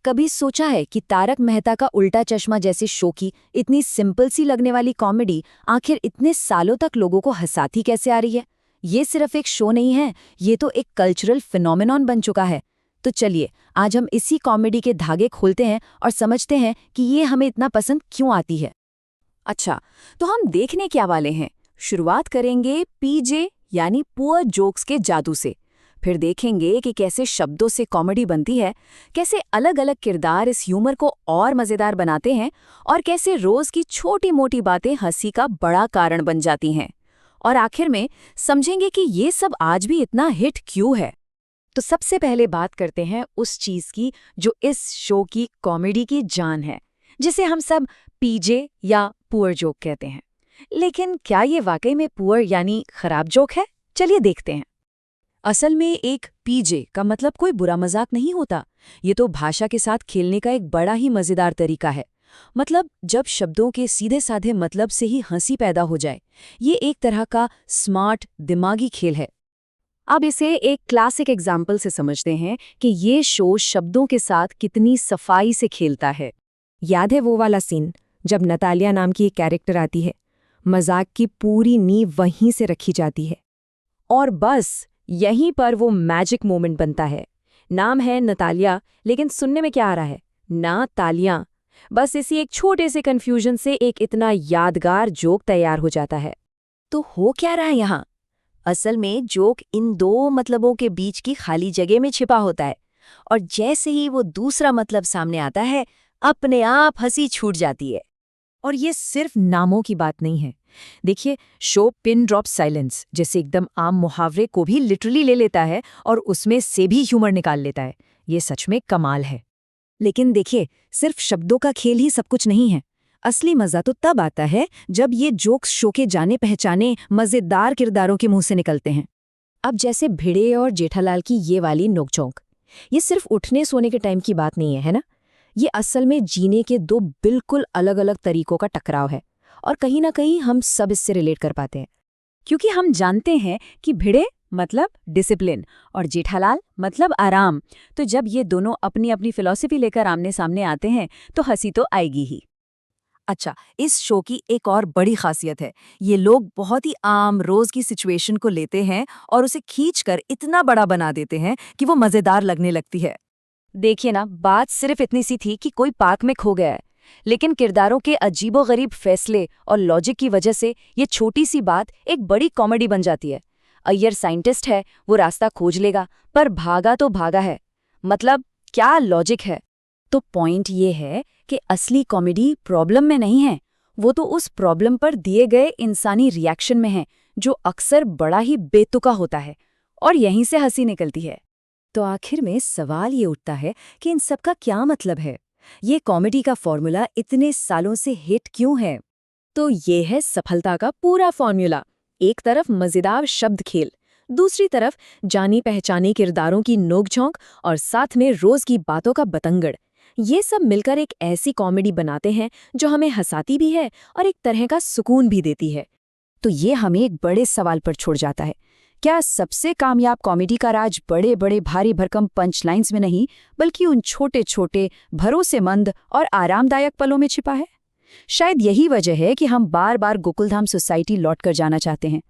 कभी सोचा है कि तारक मेहता का उल्टा चश्मा जैसे शो की इतनी सिंपल सी लगने वाली कॉमेडी आखिर इतने सालों तक लोगों को हंसाती कैसे आ रही है? ये सिर्फ एक शो नहीं है, ये तो एक कल्चरल फिनोमेनॉन बन चुका है। तो चलिए आज हम इसी कॉमेडी के धागे खोलते हैं और समझते हैं कि ये हमें इतना पसंद क्यों आती है। अच्छा, तो हम देखने क्या वाले हैं? शुरुआत करेंगे पीजे यानी पुअर जोक्स के जादू से। फिर देखेंगे कि कैसे शब्दों से कॉमेडी बनती है, कैसे अलग अलग किरदार इस ह्यूमर को और मज़ेदार बनाते हैं और कैसे रोज़ की छोटी मोटी बातें हंसी का बड़ा कारण बन जाती हैं। और आखिर में समझेंगे कि ये सब आज भी इतना हिट क्यों है। तो सबसे पहले बात करते हैं उस चीज़ की जो इस शो की कॉमेडी की जान है, जिसे हम सब पीजे या पुअर जोक कहते हैं। लेकिन क्या ये वाकई में पुअर यानी खराब जोक है? चलिए देखते हैं। असल में एक पीजे का मतलब कोई बुरा मजाक नहीं होता। ये तो भाषा के साथ खेलने का एक बड़ा ही मजेदार तरीका है। मतलब जब शब्दों के सीधे साधे मतलब से ही हंसी पैदा हो जाए, ये एक तरह का स्मार्ट दिमागी खेल है। अब इसे एक क्लासिक एग्जाम्पल से समझते हैं कि ये शो शब्दों के साथ कितनी सफाई से खेलता है। याद है वो वाला सीन जब नतालिया नाम की एक कैरेक्टर आती है? मजाक की पूरी नींव वहीं से रखी जाती है और बस यहीं पर वो मैजिक मोमेंट बनता है। नाम है नतालिया, लेकिन सुनने में क्या आ रहा है? ना तालियां। बस इसी एक छोटे से कंफ्यूजन से एक इतना यादगार जोक तैयार हो जाता है। तो हो क्या रहा है यहाँ? असल में जोक इन दो मतलबों के बीच की खाली जगह में छिपा होता है और जैसे ही वो दूसरा मतलब सामने आता है, अपने आप हंसी छूट जाती है। और ये सिर्फ नामों की बात नहीं है। देखिए, शो पिन ड्रॉप साइलेंस जैसे एकदम आम मुहावरे को भी लिटरली ले लेता है और उसमें से भी ह्यूमर निकाल लेता है। ये सच में कमाल है। लेकिन देखिए, सिर्फ शब्दों का खेल ही सब कुछ नहीं है। असली मजा तो तब आता है जब ये जोक्स शो के जाने पहचाने मजेदार किरदारों के मुंह से निकलते हैं। अब जैसे भिड़े और जेठालाल की ये वाली नोकझोंक, ये सिर्फ उठने सोने के टाइम की बात नहीं है ना? ये असल में जीने के दो बिल्कुल अलग अलग तरीकों का टकराव है और कहीं ना कहीं हम सब इससे रिलेट कर पाते हैं, क्योंकि हम जानते हैं कि भिड़े मतलब डिसिप्लिन और जेठालाल मतलब आराम। तो जब ये दोनों अपनी अपनी फिलॉसफी लेकर आमने सामने आते हैं तो हंसी तो आएगी ही। अच्छा, इस शो की एक और बड़ी खासियत है, ये लोग बहुत ही आम रोज की सिचुएशन को लेते हैं और उसे खींचकर इतना बड़ा बना देते हैं कि वो मजेदार लगने लगती है। देखिए ना, बात सिर्फ इतनी सी थी कि कोई पार्क में खो गया है, लेकिन किरदारों के अजीबोगरीब फैसले और लॉजिक की वजह से ये छोटी सी बात एक बड़ी कॉमेडी बन जाती है। अय्यर साइंटिस्ट है, वो रास्ता खोज लेगा, पर भागा तो भागा है। मतलब क्या लॉजिक है? तो पॉइंट ये है कि असली कॉमेडी प्रॉब्लम में नहीं है, वो तो उस प्रॉब्लम पर दिए गए इंसानी रिएक्शन में है, जो अक्सर बड़ा ही बेतुका होता है और यहीं से हंसी निकलती है। तो आखिर में सवाल ये उठता है कि इन सब का क्या मतलब है? ये कॉमेडी का फॉर्मूला इतने सालों से हिट क्यों है? तो ये है सफलता का पूरा फॉर्मूला। एक तरफ मजेदार शब्द खेल, दूसरी तरफ जानी पहचानी किरदारों की नोकझोंक और साथ में रोज की बातों का बतंगड़। ये सब मिलकर एक ऐसी कॉमेडी बनाते हैं जो हमें हंसाती भी है और एक तरह का सुकून भी देती है। तो ये हमें एक बड़े सवाल पर छोड़ जाता है, क्या सबसे कामयाब कॉमेडी का राज बड़े बड़े भारी भरकम पंच लाइन्स में नहीं, बल्कि उन छोटे छोटे भरोसेमंद और आरामदायक पलों में छिपा है? शायद यही वजह है कि हम बार बार गोकुलधाम सोसाइटी लौट कर जाना चाहते हैं।